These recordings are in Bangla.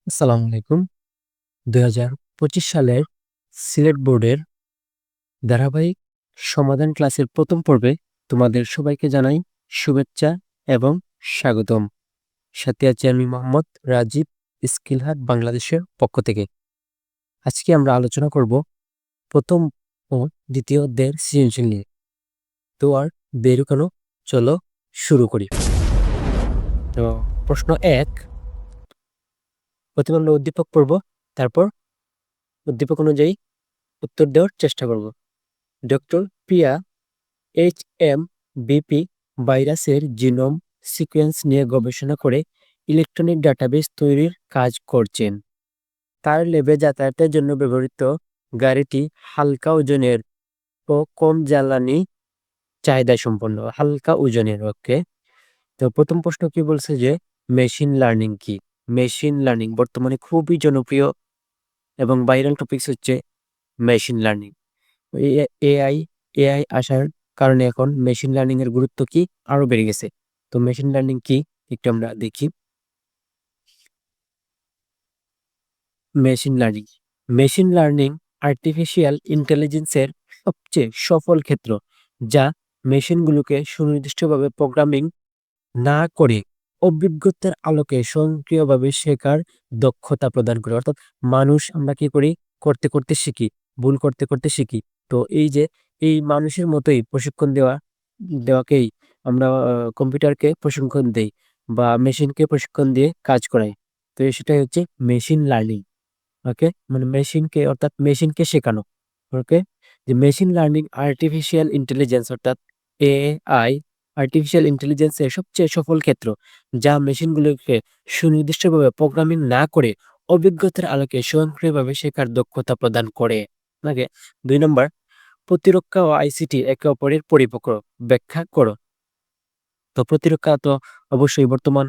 আসসালামু আলাইকুম। ২০২৫ সালের সিলেট বোর্ডের ধারাবাহিক সমাধান ক্লাসের প্রথম পর্বে তোমাদের সবাইকে জানাই শুভেচ্ছা এবং স্বাগতম। সাথে আছি আমি মোহাম্মদ রাজীব, স্কিল হাট বাংলাদেশের পক্ষ থেকে। আজকে আমরা আলোচনা করব প্রথম ও দ্বিতীয় অধ্যায়ের সৃজনশীল নিয়ে। তো আর দেরি কেন, চলো শুরু করি। তো প্রশ্ন ১, প্রথমে আমরা উদ্দীপক পড়ব, তারপর উদ্দীপক অনুযায়ী উত্তর দেওয়ার চেষ্টা করব। ডক্টর প্রিয়া HMBP ভাইরাসের জিনোম সিকোয়েন্স নিয়ে গবেষণা করে ইলেকট্রনিক ডাটাবেস তৈরির কাজ করছেন। তার ল্যাবে যাতায়াতের জন্য ব্যবহৃত গাড়িটি হালকা ওজনের ও কম জ্বালানি চাহিদা সম্পন্ন। হালকা ওজনের, ওকে। তো প্রথম প্রশ্ন কি বলছে যে মেশিন লার্নিং কি? মেশিন লার্নিং বর্তমানে খুবই জনপ্রিয় এবং ভাইরাল টপিকস হচ্ছে মেশিন লার্নিং। এআই এআই আসার কারণে এখন মেশিন লার্নিং এর গুরুত্ব কি আরো বেড়ে গেছে। তো মেশিন লার্নিং কি একটু আমরা দেখি। মেশিন লার্নিং আর্টিফিশিয়াল ইন্টেলিজেন্সের সবচেয়ে সফল ক্ষেত্র, যা মেশিনগুলোকে সুনির্দিষ্টভাবে প্রোগ্রামিং না করে অভিজ্ঞতার আলোকে স্বয়ংক্রিয়ভাবে শেখার দক্ষতা প্রদান করে। অর্থাৎ মানুষ আমরা কি করি, করতে করতে শিখি, ভুল করতে করতে শিখি। তো এই যে এই মানুষের মতোই প্রশিক্ষণ দেওয়াকেই আমরা কম্পিউটারকে প্রশিক্ষণ দেই বা মেশিনকে প্রশিক্ষণ দিয়ে কাজ করাই। তো সেটাই হচ্ছে মেশিন লার্নিং। ওকে, মানে মেশিনকে, অর্থাৎ মেশিনকে শেখানো। ওকে, যে মেশিন লার্নিং আর্টিফিশিয়াল ইন্টেলিজেন্স অর্থাৎ এআই আর্টিফিশিয়াল ইন্টেলিজেন্সের সবচেয়ে সফল ক্ষেত্র, যা মেশিনগুলোকে সুনির্দিষ্টভাবে প্রোগ্রামিং না করে অভিজ্ঞতার আলোকে স্বয়ংক্রিয়ভাবে শেখার দক্ষতা প্রদান করে। ওকে, 2 নম্বর, প্রতিরক্ষা ও আইসিটি একে অপরের পরিপক্ক, ব্যাখ্যা করো। তো প্রতিরক্ষা তো অবশ্যই বর্তমান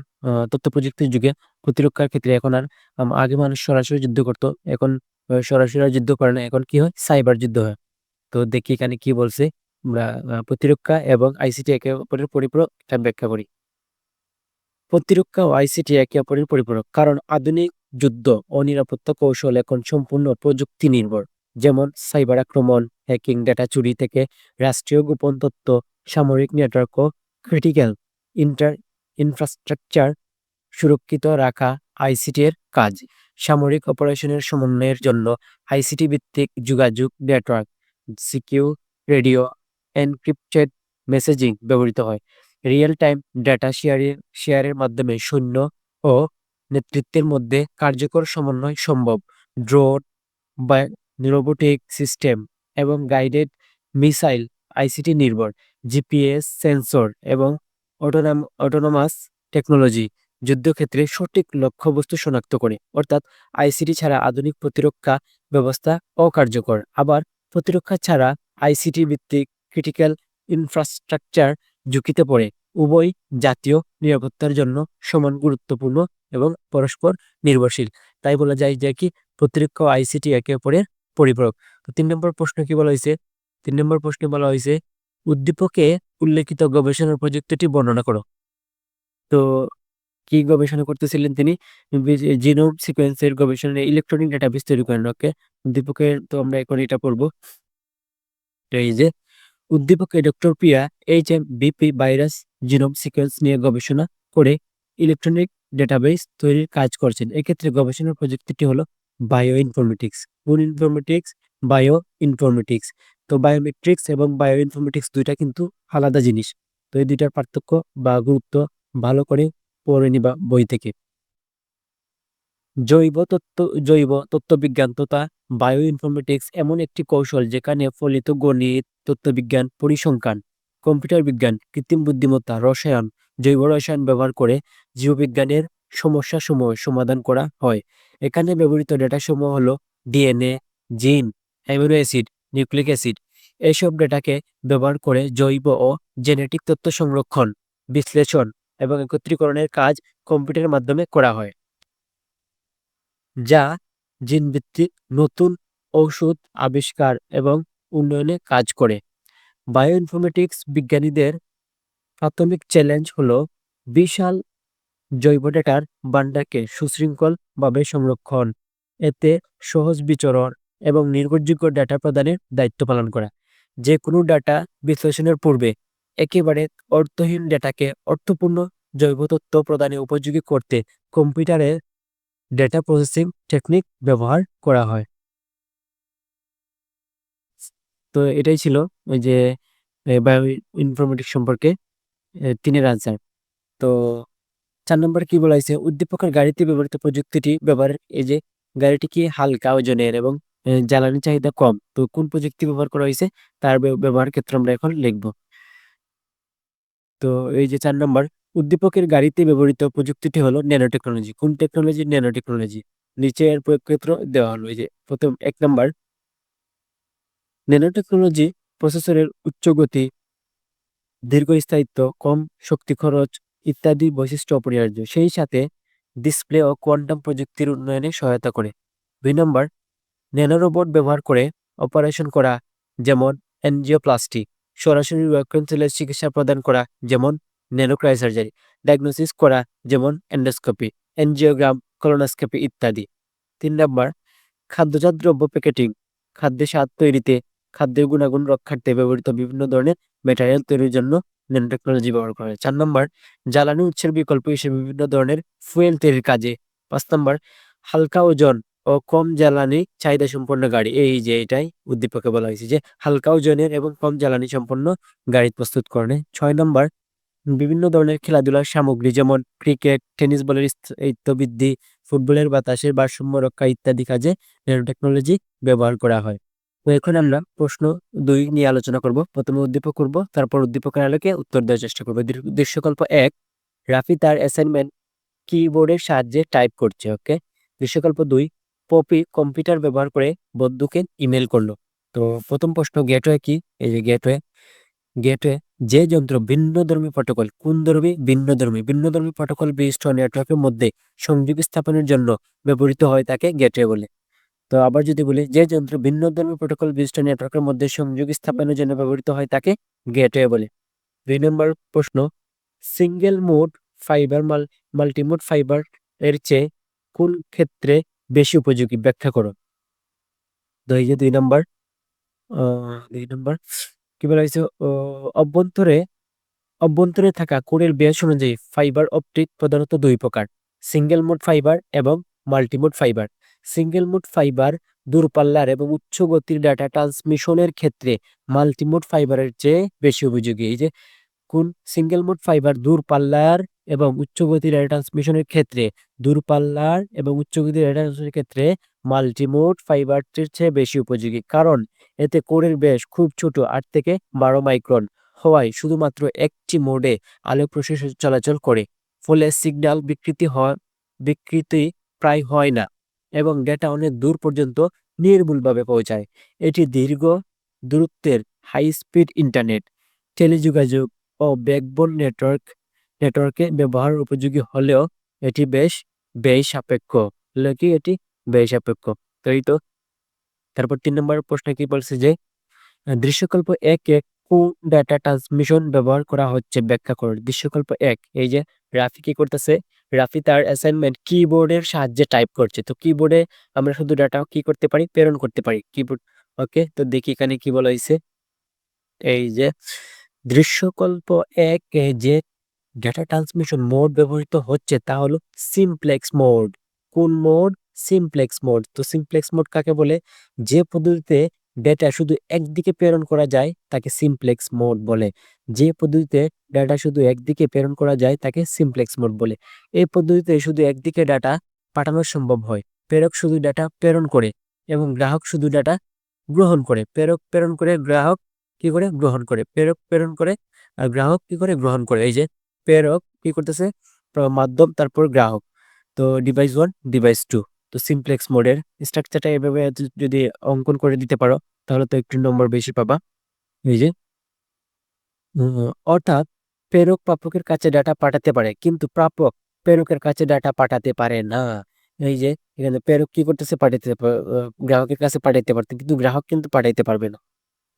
তথ্য প্রযুক্তির যুগে প্রতিরক্ষার ক্ষেত্রে এখন আর আগে মানুষ সরাসরি যুদ্ধ করত, এখন সরাসরি আর যুদ্ধ করে না, এখন কি হয়, সাইবার যুদ্ধ হয়। তো দেখি এখানে কি বলছে, আমরা প্রতিরক্ষা এবং আইসিটি একে অপরের পরিপূরক, এটা ব্যাখ্যা করি। প্রতিরক্ষা ও আইসিটি একে অপরের পরিপূরক কারণ আধুনিক যুদ্ধ ও নিরাপত্তা কৌশল এখন সম্পূর্ণ প্রযুক্তি নির্ভর। যেমন সাইবার আক্রমণ, হ্যাকিং, ডেটা চুরি থেকে রাষ্ট্রীয় গোপন তথ্য, সামরিক নেটওয়ার্ক ও ক্রিটিক্যাল ইনফ্রাস্ট্রাকচার সুরক্ষিত রাখা আইসিটি এর কাজ। সামরিক অপারেশনের সমন্বয়ের জন্য আইসিটি ভিত্তিক যোগাযোগ network, secure radio, encrypted messaging ব্যবহৃত হয়। রিয়েল টাইম ডেটা শেয়ারের মাধ্যমে সৈন্য ও নেতৃত্বের মধ্যে কার্যকর সমন্বয় সম্ভব। ড্রোন বা রোবোটিক সিস্টেম এবং গাইডেড মিসাইল আইসিটি নির্ভর। জিপিএস সেন্সর এবং অটোনমাস টেকনোলজি যুদ্ধক্ষেত্রে সঠিক লক্ষ্যবস্তু শনাক্ত করে। অর্থাৎ আইসিটি ছাড়া আধুনিক প্রতিরক্ষা ব্যবস্থা অকার্যকর। আবার প্রতিরক্ষা ছাড়া আইসিটি ভিত্তিক ক্রিটিক্যাল ইনফ্রাস্ট্রাকচার ঝুঁকিতে পড়ে। উভয় জাতীয় নিরাপত্তার জন্য সমান গুরুত্বপূর্ণ এবং পরস্পর নির্ভরশীল। তাই বলা যায় যে কি প্রতিরক্ষা ও আইসিটি একে অপরের পরিপূরক। তো 3 নম্বর প্রশ্ন কি বলা হয়েছে? 3 নম্বর প্রশ্নে বলা হয়েছে উদ্দীপকে উল্লেখিত গবেষণার প্রযুক্তিটি বর্ণনা করো। তো কি গবেষণা করতেছিলেন তিনি? জিনোম সিকোয়েন্সের গবেষণায় ইলেকট্রনিক ডাটাবেস তৈরি করেন। ওকে, উদ্দীপকের তো আমরা এখন এটা পড়বো। তো এই যে উদ্দীপকে ডক্টর প্রিয়া HMBP ভাইরাস জিনোম সিকোয়েন্স নিয়ে গবেষণা করে ইলেকট্রনিক ডেটাবেস তৈরির কাজ করছেন। এক্ষেত্রে গবেষণার প্রযুক্তিটি হলো বায়ো ইনফরমেটিক্স। কোন ইনফরমেটিক্স? Bio informatics. তো বায়োমেট্রিক্স এবং বায়ো ইনফরমেটিক্স দুইটা কিন্তু আলাদা জিনিস। তো এই দুইটার পার্থক্য বা গুরুত্ব ভালো করে পড়ে নিবা বই থেকে। জৈব তত্ত্ববিজ্ঞান তথা বায়ো ইনফরমেটিক্স এমন একটি কৌশল যেখানে ফলিত গণিত, তত্ত্ববিজ্ঞান, পরিসংখ্যান, কম্পিউটার বিজ্ঞান, কৃত্রিম বুদ্ধিমত্তা, রসায়ন, জৈব রসায়ন ব্যবহার করে জীববিজ্ঞানের সমস্যাসমূহ সমাধান করা হয়। এখানে ব্যবহৃত ডেটা সমূহ হলো ডিএনএ, জিন, অ্যামিনো অ্যাসিড, নিউক্লিক অ্যাসিড। এইসব ডেটাকে ব্যবহার করে জৈব ও জেনেটিক তথ্য সংরক্ষণ, বিশ্লেষণ এবং একত্রীকরণের কাজ কম্পিউটারের মাধ্যমে করা হয়, যা জিনভিত্তিক নতুন ঔষধ আবিষ্কার এবং উন্নয়নে কাজ করে। বায়োইনফরমেটিক্স বিজ্ঞানীদের প্রাথমিক চ্যালেঞ্জ হলো বিশাল জৈব ডেটার ভান্ডারকে সুশৃঙ্খলভাবে সংরক্ষণ, এতে সহজ বিচরণ এবং নির্ভরযোগ্য ডেটা প্রদানের দায়িত্ব পালন করা। যে কোনো ডাটা বিশ্লেষণের পূর্বে একেবারে অর্থহীন ডেটাকে অর্থপূর্ণ জৈব তথ্য প্রদানে উপযোগী করতে কম্পিউটারে ডেটা প্রসেসিং টেকনিক ব্যবহার করা হয়। তো এটাই ছিল ওই যে বায়ো ইনফরমেটিক্স সম্পর্কে 3 এর আনসার। তো 4 নম্বর কি বলা হয়েছে, উদ্দীপকের গাড়িতে ব্যবহৃত প্রযুক্তিটি ব্যবহারের এই যে গাড়িটি কি হালকা ওজনের এবং জ্বালানি চাহিদা কম। তো কোন প্রযুক্তি ব্যবহার করা হয়েছে তার ব্যবহার ক্ষেত্রে আমরা এখন লিখব। তো এই যে 4 নম্বর, উদ্দীপকের গাড়িতে ব্যবহৃত প্রযুক্তিটি হলো ন্যানো টেকনোলজি। কোন টেকনোলজি? Nano technology. নিচে এর প্রয়োগ ক্ষেত্র দেওয়া হলো। এই যে প্রথম 1 নম্বর, ন্যানো টেকনোলজি প্রসেসরের উচ্চ গতি, দীর্ঘস্থায়িত্ব, কম শক্তি খরচ ইত্যাদি বৈশিষ্ট্য অপরিহার্য। সেই সাথে ডিসপ্লে ও কোয়ান্টাম প্রযুক্তির উন্নয়নে সহায়তা করে। 2 নম্বর, ন্যানোরোবট ব্যবহার করে অপারেশন করা, যেমন এনজিওপ্লাস্টি, সরাসরি রক্ষণশীলের চিকিৎসা প্রদান করা, যেমন ন্যানোক্রায়োসার্জারি, ডায়াগনোসিস করা, যেমন এন্ডোস্কোপি, এনজিওগ্রাম, কলোনোস্কোপি ইত্যাদি। 3 নম্বর, খাদ্যজাত দ্রব্য প্যাকেটিং, খাদ্যের স্বাদ তৈরিতে, খাদ্যের গুণাগুণ রক্ষার্থে ব্যবহৃত বিভিন্ন ধরনের ম্যাটেরিয়াল তৈরির জন্য ন্যানো টেকনোলজি ব্যবহার করা হয়। 4 নম্বর, জ্বালানি উৎসের বিকল্প হিসেবে বিভিন্ন ধরনের ফুয়েল তৈরির কাজে। 5 নম্বর, হালকা ওজন ও কম জ্বালানি চাহিদা সম্পন্ন গাড়ি। এই যে এটাই উদ্দীপকে বলা হয়েছে যে হালকা ওজনের এবং কম জ্বালানি সম্পন্ন গাড়ি প্রস্তুতকরণে। 6 নম্বর, বিভিন্ন ধরনের খেলাধুলার সামগ্রী, যেমন ক্রিকেট, টেনিস বলের স্থিতিবৃদ্ধি, ফুটবলের বাতাসের ভারসাম্য রক্ষা ইত্যাদি কাজে ন্যানো টেকনোলজি ব্যবহার করা হয়। তো এখন আমরা প্রশ্ন 2 নিয়ে আলোচনা করব। প্রথমে উদ্দীপক করব, তারপর উদ্দীপকের আলোকে উত্তর দেওয়ার চেষ্টা করব। দৃশ্যকল্প 1, রাফি তার অ্যাসাইনমেন্ট কিবোর্ডের সাহায্যে টাইপ করছে। ওকে। দৃশ্যকল্প 2, পপি কম্পিউটার ব্যবহার করে বন্ধুকে ইমেল করলো। তো প্রথম প্রশ্ন, গেটওয়ে কি? এই যে গেটওয়ে, গেটওয়ে যে যন্ত্র ভিন্নধর্মী প্রটোকল, কোন ধর্মী? ভিন্নধর্মী প্রটোকল বিশিষ্ট নেটওয়ার্কের মধ্যে সংযোগ স্থাপনের জন্য ব্যবহৃত হয় তাকে গেটওয়ে বলে। তো আবার যদি বলি, যে যন্ত্র ভিন্নধর্মী প্রটোকল বিশিষ্ট নেটওয়ার্কের মধ্যে সংযোগ স্থাপনের জন্য ব্যবহৃত হয় তাকে গেটওয়ে বলে। 2 নম্বর প্রশ্ন, single mode fibre multimode fibre এর চেয়ে কোন ক্ষেত্রে বেশি উপযোগী? ব্যাখ্যা করো। তো এই যে 2 নম্বর, 2 নম্বর কি বলা হয়েছে, অভ্যন্তরে অভ্যন্তরে থাকা কোরের ব্যাস অনুযায়ী ফাইবার অপটিক প্রধানত 2 প্রকার, সিঙ্গেল মোড ফাইবার এবং multimode fibre. Single mode fibre দূরপাল্লার এবং উচ্চ গতির ডাটা ট্রান্সমিশনের ক্ষেত্রে মাল্টিমোড ফাইবারের চেয়ে বেশি উপযোগী। এই যে কোন? সিঙ্গেল মোড ফাইবার দূরপাল্লার এবং উচ্চ গতির ডেটা ট্রান্সমিশনের ক্ষেত্রে, দূরপাল্লার এবং উচ্চ গতির ডেটা ট্রান্সমিশনের ক্ষেত্রে মাল্টিমোড ফাইবারটির চেয়ে বেশি উপযোগী, কারণ এতে কোরের ব্যাস খুব ছোট 8 থেকে 12 মাইক্রন হওয়ায় শুধুমাত্র একটি মোডে আলো প্রশাস চলাচল করে, ফলে সিগন্যাল বিকৃতি প্রায় হয় না এবং ডেটা অনেক দূর পর্যন্ত নির্ভুলভাবে পৌঁছায়। এটি দীর্ঘ দূরত্বের হাই স্পিড ইন্টারনেট, টেলিযোগাযোগ ও ব্যাকবোন নেটওয়ার্কে ব্যবহার উপযোগী হলেও এটি বেশ ব্যয় সাপেক্ষ। এটি ব্যয় সাপেক্ষ। তো এই তো। তারপর 3 নম্বর প্রশ্ন কি বলছে যে দৃশ্যকল্প 1-এ কোন ডাটা ট্রান্সমিশন ব্যবহার করা হচ্ছে? ব্যাখ্যা করো। দৃশ্যকল্প 1, এই যে রাফি কি করতেছে, রাফি তার অ্যাসাইনমেন্ট কিবোর্ডের সাহায্যে টাইপ করছে। তো কিবোর্ডে আমরা শুধু ডাটা কি করতে পারি? প্রেরণ করতে পারি কিবোর্ড। ওকে। তো দেখি এখানে কি বলা হয়েছে। এই যে দৃশ্যকল্প 1-এ যে ডেটা ট্রান্সমিশন মোড ব্যবহৃত হচ্ছে তা হলো সিমপ্লেক্স মোড। কোন মোড? Simplex mode. তো সিমপ্লেক্স মোড কাকে বলে? যে পদ্ধতিতে ডেটা শুধু একদিকে প্রেরণ করা যায় তাকে সিমপ্লেক্স মোড বলে। যে পদ্ধতিতে ডেটা শুধু একদিকে প্রেরণ করা যায় তাকে সিমপ্লেক্স মোড বলে। এই পদ্ধতিতে শুধু একদিকে ডাটা পাঠানো সম্ভব হয়। প্রেরক শুধু ডাটা প্রেরণ করে এবং গ্রাহক শুধু ডাটা গ্রহণ করে। প্রেরক প্রেরণ করে, গ্রাহক কি করে? গ্রহণ করে। প্রেরক প্রেরণ করে আর গ্রাহক কি করে? গ্রহণ করে। এই যে প্রেরক কি করতেছে? মাধ্যম, তারপর গ্রাহক। তো ডিভাইস 1, ডিভাইস 2। তো সিমপ্লেক্স মোডের স্ট্রাকচারটা এভাবে যদি অঙ্কন করে দিতে পারো তাহলে তো একটু নম্বর বেশি পাবা। এই যে অর্থাৎ প্রেরক প্রাপকের কাছে ডাটা পাঠাতে পারে কিন্তু প্রাপক প্রেরকের কাছে ডাটা পাঠাতে পারে না। এই যে এখানে প্রেরক কি করতেছে? গ্রাহকের কাছে পাঠাইতে পারতে, কিন্তু গ্রাহক কিন্তু পাঠাইতে পারবে না।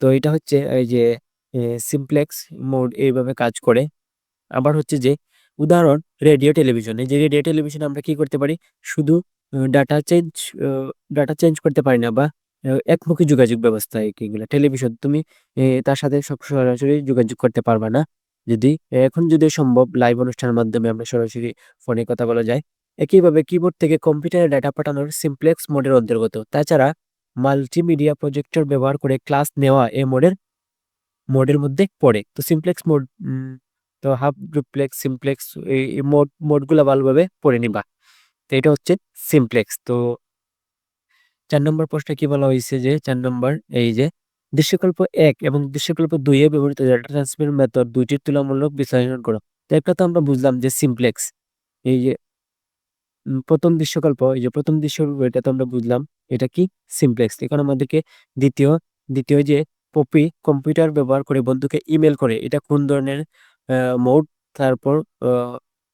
তো এটা হচ্ছে এই যে সিমপ্লেক্স মোড এইভাবে কাজ করে। আবার হচ্ছে যে উদাহরণ রেডিও টেলিভিশন। এই যে রেডিও টেলিভিশন আমরা কি করতে পারি, শুধু ডাটা চেঞ্জ ডাটা চেঞ্জ করতে পারি না, বা একমুখী যোগাযোগ ব্যবস্থা এগুলা। টেলিভিশন তুমি তার সাথে সরাসরি যোগাযোগ করতে পারবা না। যদি এখন যদি সম্ভব লাইভ অনুষ্ঠানের মাধ্যমে আমরা সরাসরি ফোনে কথা বলা যায়। একইভাবে কিবোর্ড থেকে কম্পিউটারে ডাটা পাঠানোর সিমপ্লেক্স মোডের অন্তর্গত। তাছাড়া মাল্টিমিডিয়া প্রজেক্টর ব্যবহার করে ক্লাস নেওয়া এ মোডের মধ্যে পড়ে। তো সিমপ্লেক্স মোড, তো হাফ ডুপ্লেক্স, সিমপ্লেক্স, এই মোডগুলা ভালোভাবে পড়ে নিবা। তো এটা হচ্ছে সিমপ্লেক্স। তো ৪ নম্বর প্রশ্নে কি বলা হয়েছে যে ৪ নম্বর এই যে দৃশ্যকল্প ১ এবং দৃশ্যকল্প ২ এ ব্যবহৃত ডাটা ট্রান্সমিট মেথড দুইটির তুলনামূলক বিশ্লেষণ করো। তো একটা তো আমরা বুঝলাম যে সিমপ্লেক্স। এই যে প্রথম দৃশ্যকল্প, এই যে প্রথম দৃশ্যকল্প এটা তো আমরা বুঝলাম এটা কি সিমপ্লেক্স। এখন আমাদেরকে দ্বিতীয় দ্বিতীয় যে পপি কম্পিউটার ব্যবহার করে বন্ধুকে ইমেল করে, এটা কোন ধরনের মোড, তারপর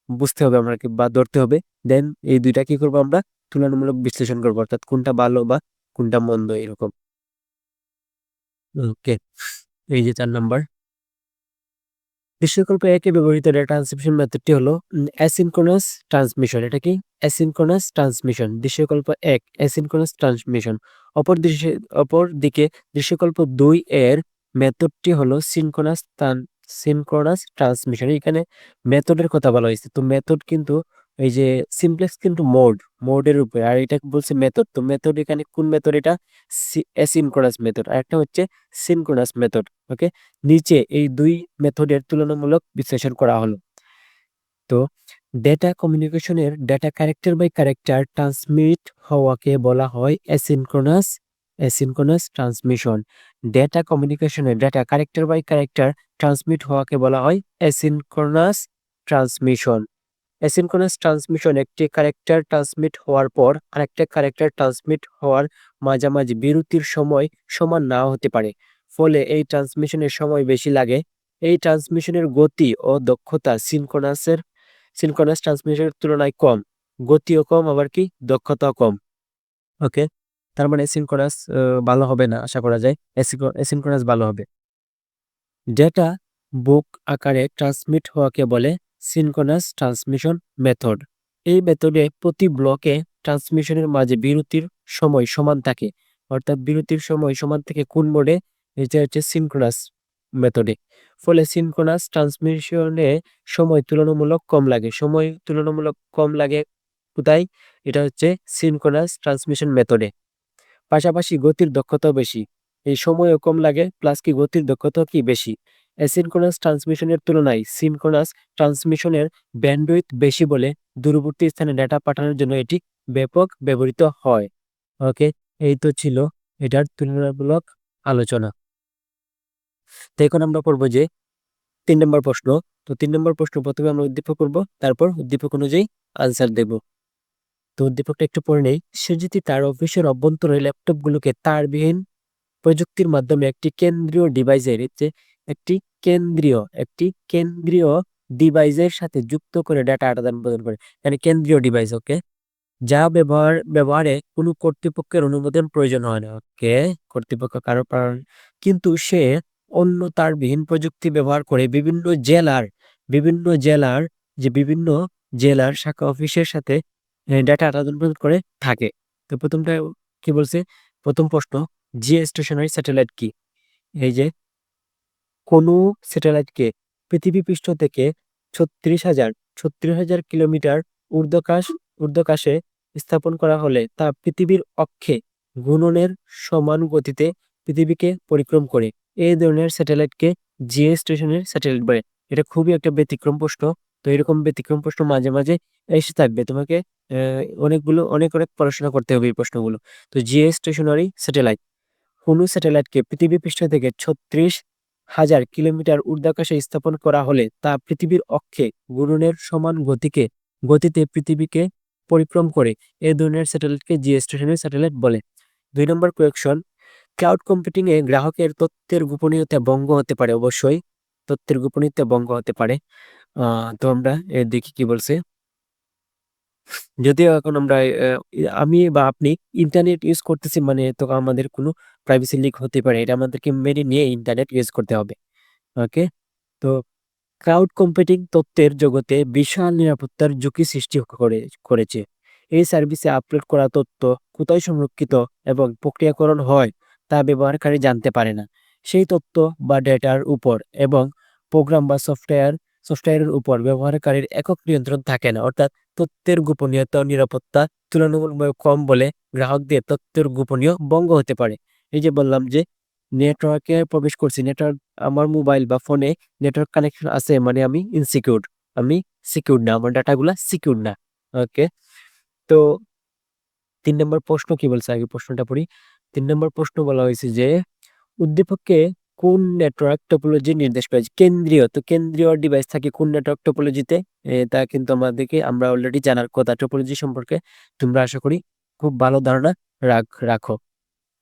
বুঝতে হবে আমরা বা ধরতে হবে। দেন এই দুইটা কি করবো আমরা তুলনামূলক বিশ্লেষণ করবো, অর্থাৎ কোনটা ভালো বা কোনটা মন্দ এরকম। ওকে, এই যে ৪ নাম্বার দৃশ্যকল্প ১ এ ব্যবহৃত ডেটা ট্রান্সমিশন মেথডটি হলো অ্যাসিনক্রোনাস ট্রান্সমিশন। এটা কি অ্যাসিনক্রোনাস ট্রান্সমিশন, দৃশ্যকল্প ১ অ্যাসিনক্রোনাস ট্রান্সমিশন। অপর দিকে দৃশ্যকল্প ২ এর মেথডটি হলো সিনক্রোনাস ট্রান্সমিশন। এখানে মেথডের কথা বলা হয়েছে। তো মেথড কিন্তু এই যে সিমপ্লেক্স কিন্তু মোডের উপরে, আর এটা বলছে মেথড। তো মেথড এখানে কোন মেথড, এটা অ্যাসিনক্রোনাস মেথড, আর একটা হচ্ছে সিনক্রোনাস মেথড। ওকে, নিচে এই দুই মেথডের তুলনামূলক বিশ্লেষণ করা হলো। তো ডেটা কমিউনিকেশনের data character by character transmit হওয়াকে বলা হয় অ্যাসিনক্রোনাস ট্রান্সমিশন। ডেটা কমিউনিকেশনের data character by character transmit হওয়াকে বলা হয় অ্যাসিনক্রোনাস ট্রান্সমিশন। অ্যাসিনক্রোনাস ট্রান্সমিশন একটি ক্যারেক্টার ট্রান্সমিট হওয়ার পর আরেকটা ক্যারেক্টার ট্রান্সমিট হওয়ার মাঝামাঝি বিরতির সময় সমান নাও হতে পারে, ফলে এই ট্রান্সমিশনের সময় বেশি লাগে। এই ট্রান্সমিশনের গতি ও দক্ষতা সিনক্রোনাস ট্রান্সমিশনের তুলনায় কম। গতিও কম, আবার কি দক্ষতাও কম। ওকে, তার মানে সিনক্রোনাস ভালো হবে না, আশা করা যায় অ্যাসিনক্রোনাস ভালো হবে। ডেটা বুক আকারে ট্রান্সমিট হওয়াকে বলে সিনক্রোনাস ট্রান্সমিশন মেথড। এই মেথডে প্রতি ব্লকে ট্রান্সমিশনের মাঝে বিরতির সময় সমান থাকে, অর্থাৎ বিরতির সময় সমান থেকে কোন মোডে, এটা হচ্ছে সিনক্রোনাস মেথডে। ফলে সিনক্রোনাস ট্রান্সমিশনে সময় তুলনামূলক কম লাগে কোথায়, এটা হচ্ছে সিনক্রোনাস ট্রান্সমিশন মেথডে। পাশাপাশি গতির দক্ষতাও বেশি, এই সময়ও কম লাগে, প্লাস কি গতির দক্ষতাও কি বেশি। অ্যাসিনক্রোনাস ট্রান্সমিশনের তুলনায় সিনক্রোনাস ট্রান্সমিশনের ব্যান্ডউইথ বেশি বলে দূরবর্তী স্থানে ডেটা পাঠানোর জন্য এটি ব্যাপক ব্যবহৃত হয়। ওকে, এই তো ছিল এটার তুলনামূলক আলোচনা। তো এখন আমরা পড়বো যে ৩ নম্বর প্রশ্ন। তো ৩ নম্বর প্রশ্ন প্রথমে আমরা উদ্দীপক করবো, তারপর উদ্দীপক অনুযায়ী আনসার দেব। তো উদ্দীপকটা একটু পড়ে নেই। সে যদি তার অফিসের অভ্যন্তরে ল্যাপটপগুলোকে তারবিহীন প্রযুক্তির মাধ্যমে একটি কেন্দ্রীয় ডিভাইসের সাথে যুক্ত করে ডাটা আদান প্রদান করে, মানে কেন্দ্রীয় ডিভাইস। ওকে, যা ব্যবহারে কোনো কর্তৃপক্ষের অনুমোদন প্রয়োজন হয় না। ওকে, কর্তৃপক্ষ কিন্তু সে অন্য তারবিহীন প্রযুক্তি ব্যবহার করে বিভিন্ন জেলার শাখা অফিসের সাথে ডাটা আদান প্রদান করে থাকে। তো প্রথমটা কি বলছে, প্রথম প্রশ্ন, জিও স্টেশনারি স্যাটেলাইট কি? এই যে কোনো স্যাটেলাইটকে পৃথিবী পৃষ্ঠ থেকে ৩৬,০০০ কিলোমিটার ঊর্ধ্বকাশে স্থাপন করা হলে তা পৃথিবীর অক্ষে ঘূর্ণনের সমান গতিতে পৃথিবীকে পরিক্রম করে। এই ধরনের স্যাটেলাইটকে জিও স্টেশনারি স্যাটেলাইট বলে। এটা খুবই একটা ব্যতিক্রম প্রশ্ন। তো এরকম ব্যতিক্রম প্রশ্ন মাঝে মাঝে এসে থাকবে, তোমাকে অনেক অনেক পড়াশোনা করতে হবে এই প্রশ্নগুলো। তো জিও স্টেশনারি স্যাটেলাইট, কোনো স্যাটেলাইটকে পৃথিবী পৃষ্ঠ থেকে ৩৬,০০০ কিলোমিটার ঊর্ধ্বাকাশে স্থাপন করা হলে তা পৃথিবীর অক্ষে ঘূর্ণনের সমান গতিতে পৃথিবীকে পরিক্রম করে। এ ধরনের স্যাটেলাইটকে জিওস্টেশনারি স্যাটেলাইট বলে। ২ নম্বর কোয়েকশন, ক্লাউড কম্পিউটিং এ গ্রাহকের তথ্যের গোপনীয়তা ভঙ্গ হতে পারে। অবশ্যই তথ্যের গোপনীয়তা ভঙ্গ হতে পারে। তো আমরা দেখি কি বলছে। যদিও এখন আমরা আমি বা আপনি ইন্টারনেট ইউজ করতেছি, মানে তো আমাদের কোনো প্রাইভেসি লিক হতে পারে, এটা আমাদেরকে মেনে নিয়ে ইন্টারনেট ইউজ করতে হবে। ওকে, তো ক্লাউড কম্পিউটিং তথ্যের জগতে বিশাল নিরাপত্তার ঝুঁকি সৃষ্টি করেছে। এই সার্ভিসে আপলোড করা তথ্য কোথায় সংরক্ষিত এবং প্রক্রিয়াকরণ হয় তা ব্যবহারকারী জানতে পারে না। সেই তথ্য বা ডেটার উপর এবং প্রোগ্রাম বা সফটওয়্যারের উপর ব্যবহারকারীর একক নিয়ন্ত্রণ থাকে না। অর্থাৎ তথ্যের গোপনীয়তা ও নিরাপত্তা তুলনামূলকভাবে কম বলে গ্রাহকদের তথ্যের গোপনীয় ভঙ্গ হতে পারে। এই যে বললাম যে নেটওয়ার্কে প্রবেশ করছি, নেটওয়ার্ক আমার মোবাইল বা ফোনে নেটওয়ার্ক কানেকশন আছে মানে আমি ইনসিকিউর, আমি সিকিউর না, আমার ডাটাগুলা সিকিউর না। ওকে, তো ৩ নম্বর প্রশ্ন কি বলছে আগে প্রশ্নটা পড়ি। ৩ নম্বর প্রশ্ন বলা হয়েছে যে উদ্দীপককে কোন নেটওয়ার্ক টপোলজি নির্দেশ করে? কেন্দ্রীয়, তো কেন্দ্রীয় ডিভাইস থাকে কোন নেটওয়ার্ক টপোলজিতে? তা কিন্তু আমরা অলরেডি জানার কথা। টপোলজি সম্পর্কে তোমরা আশা করি খুব ভালো ধারণা রাখো।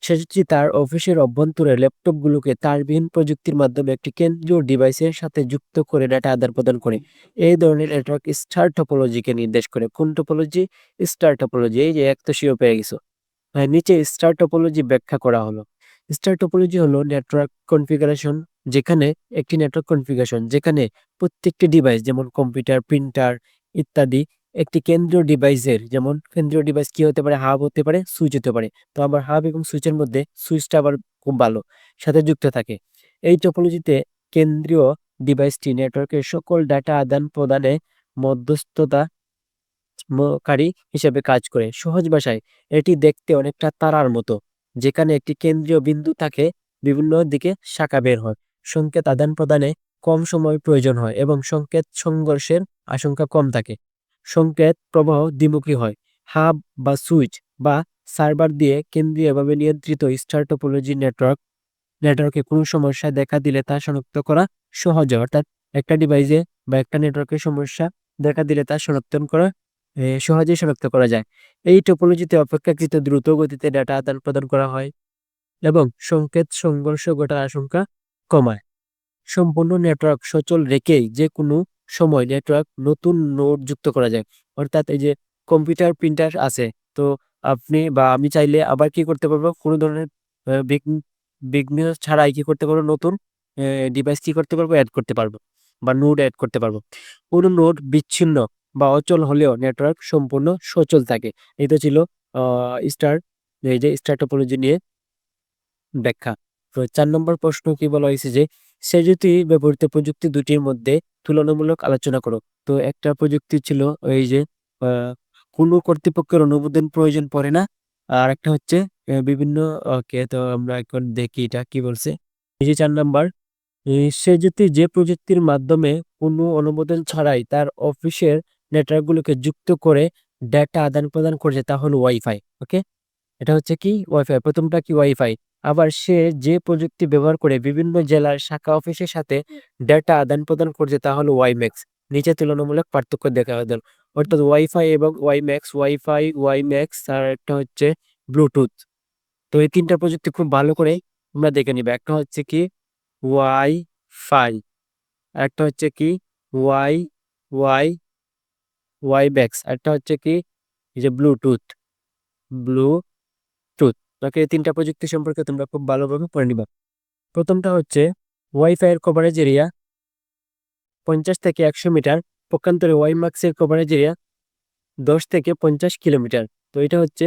সেটি তার অফিসের অভ্যন্তরে ল্যাপটপগুলোকে তারবিহীন প্রযুক্তির মাধ্যমে একটি কেন্দ্রীয় ডিভাইসের সাথে যুক্ত করে ডাটা আদান-প্রদান করে। এই ধরনের নেটওয়ার্ক স্টার টপোলজিকে নির্দেশ করে। কোন টপোলজি? Star topology. এই যে এক তো শিও পেয়ে গেছো। নিচে স্টার টপোলজি ব্যাখ্যা করা হলো। স্টার টপোলজি হলো নেটওয়ার্ক কনফিগারেশন যেখানে প্রত্যেকটি ডিভাইস যেমন কম্পিউটার, প্রিন্টার ইত্যাদি একটি কেন্দ্রীয় ডিভাইসের, যেমন কেন্দ্রীয় ডিভাইস কি হতে পারে? হাব হতে পারে, সুইচ হতে পারে। তো আবার হাব এবং সুইচের মধ্যে সুইচটা আবার খুব ভালো সাথে যুক্ত থাকে। এই টপোলজিতে কেন্দ্রীয় ডিভাইসটি নেটওয়ার্কের সকল ডাটা আদান প্রদানে মধ্যস্থতা কারী হিসেবে কাজ করে। সহজ ভাষায় এটি দেখতে অনেকটা তারার মতো, যেখানে একটি কেন্দ্রীয় বিন্দু থাকে, বিভিন্ন দিকে শাখা বের হয়। সংকেত আদান প্রদানে কম সময় প্রয়োজন হয় এবং সংকেত সংঘর্ষের আশঙ্কা কম থাকে। সংকেত প্রবাহ দ্বিমুখী হয়। হাব বা সুইচ বা সার্ভার দিয়ে কেন্দ্রীয়ভাবে নিয়ন্ত্রিত স্টার টপোলজি নেটওয়ার্কে কোনো সমস্যা দেখা দিলে তা শনাক্ত করা সহজ হয়। অর্থাৎ একটা ডিভাইসে বা একটা নেটওয়ার্কের সমস্যা দেখা দিলে তা সহজেই শনাক্ত করা যায়। এই টপোলজিতে অপেক্ষাকৃত দ্রুত গতিতে ডাটা আদান প্রদান করা হয় এবং সংকেত সংঘর্ষ ঘটার আশঙ্কা কমায়। সম্পূর্ণ নেটওয়ার্ক সচল রেখেই যে কোনো সময় নেটওয়ার্ক নতুন নোড যুক্ত করা যায়। অর্থাৎ এই যে কম্পিউটার, প্রিন্টার আছে, তো আপনি বা আমি চাইলে আবার কি করতে পারবো? কোনো ধরনের বিঘ্ন ছাড়াই কি করতে পারবো? নতুন ডিভাইস কি করতে পারবো? অ্যাড করতে পারবো বা নোড অ্যাড করতে পারবো। কোনো নোড বিচ্ছিন্ন বা অচল হলেও নেটওয়ার্ক সম্পূর্ণ সচল থাকে। এই তো ছিল স্টার এই যে স্টার টপোলজি নিয়ে ব্যাখ্যা। তো ৪ নম্বর প্রশ্ন কি বলা হয়েছে যে সে যদি ব্যবহৃত প্রযুক্তি দুটির মধ্যে তুলনামূলক আলোচনা করো। তো একটা প্রযুক্তি ছিল এই যে আহ, কোনো কর্তৃপক্ষের অনুমোদন প্রয়োজন পড়ে না। আর একটা হচ্ছে বিভিন্ন, ওকে তো আমরা এখন দেখি এটা কি বলছে। এই যে ৪ নাম্বার, সে যদি যে প্রযুক্তির মাধ্যমে কোনো অনুমোদন ছাড়াই তার অফিসের নেটওয়ার্কগুলোকে যুক্ত করে ডেটা আদান প্রদান করছে তা হলো ওয়াইফাই। ওকে, এটা হচ্ছে কি ওয়াইফাই, প্রথমটা কি ওয়াইফাই। আবার সে যে প্রযুক্তি ব্যবহার করে বিভিন্ন জেলার শাখা অফিসের সাথে ডেটা আদান প্রদান করছে তা হলো ওয়াইম্যাক্স। নিচে তুলনামূলক পার্থক্য দেখা হলো, অর্থাৎ ওয়াইফাই এবং ওয়াইম্যাক্স আর একটা হচ্ছে ব্লুটুথ। তো এই তিনটা প্রযুক্তি খুব ভালো করে আমরা দেখে নিবে। একটা হচ্ছে কি ওয়াইফাই, একটা হচ্ছে কি ওয়াই ওয়াই ওয়াইম্যাক্স, একটা হচ্ছে কি এই যে ব্লুটুথ। তোকে এই তিনটা প্রযুক্তি সম্পর্কে তোমরা খুব ভালোভাবে পড়ে নিবা। প্রথমটা হচ্ছে ওয়াইফাই এর কভারেজ এরিয়া 50 থেকে 100 মিটার, পক্ষান্তরে ওয়াইম্যাক্স এর কভারেজ এরিয়া 10 থেকে 50 কিলোমিটার। তো এটা হচ্ছে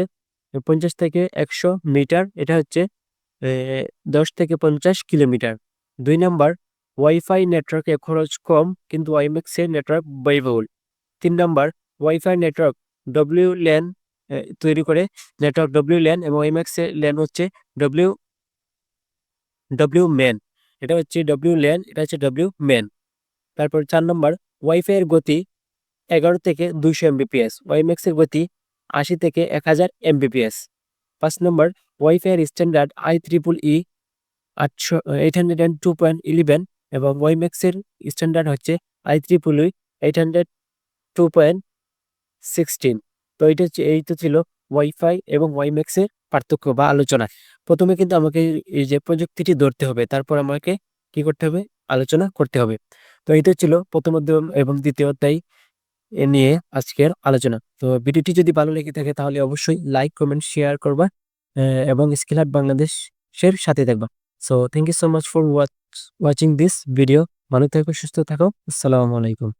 50 থেকে 100 মিটার, এটা হচ্ছে 10 থেকে 50 কিলোমিটার। 2 নাম্বার, ওয়াইফাই নেটওয়ার্কে খরচ কম কিন্তু ওয়াইম্যাক্স এর নেটওয়ার্ক ব্যয়বহুল। 3 number, wifi network W LAN তৈরি করে, নেটওয়ার্ক ডব্লিউ ল্যান, এবং ওয়াইম্যাক্স এর ল্যান হচ্ছে ডব্লিউ ডব্লিউ ম্যান। এটা হচ্ছে ডব্লিউ ল্যান, এটা হচ্ছে ডব্লিউ ম্যান। তারপর 4 নম্বর, ওয়াইফাই এর গতি 11 থেকে 200 এমবিপিএস, ওয়াইম্যাক্স এর গতি 80 থেকে 1000 এমবিপিএস। 5 নম্বর, ওয়াইফাই এর স্ট্যান্ডার্ড IEEE 802.11 এবং ওয়াইম্যাক্স এর স্ট্যান্ডার্ড হচ্ছে IEEE 802.16। তো এই তো ছিল ওয়াইফাই এবং ওয়াইম্যাক্স এর পার্থক্য বা আলোচনা। প্রথমে কিন্তু আমাকে এই যে প্রযুক্তিটি ধরতে হবে, তারপর আমাকে কি করতে হবে? আলোচনা করতে হবে। তো এই তো ছিল প্রথম অধ্যায় এবং দ্বিতীয় অধ্যায় নিয়ে আজকের আলোচনা। তো ভিডিওটি যদি ভালো লেগে থাকে তাহলে অবশ্যই লাইক, কমেন্ট, শেয়ার করবা এবং স্কিল হাব বাংলাদেশের সাথে থাকবা। So thank you so much for watching this video. ভালো থেকো, সুস্থ থাকো। আসসালামু আলাইকুম।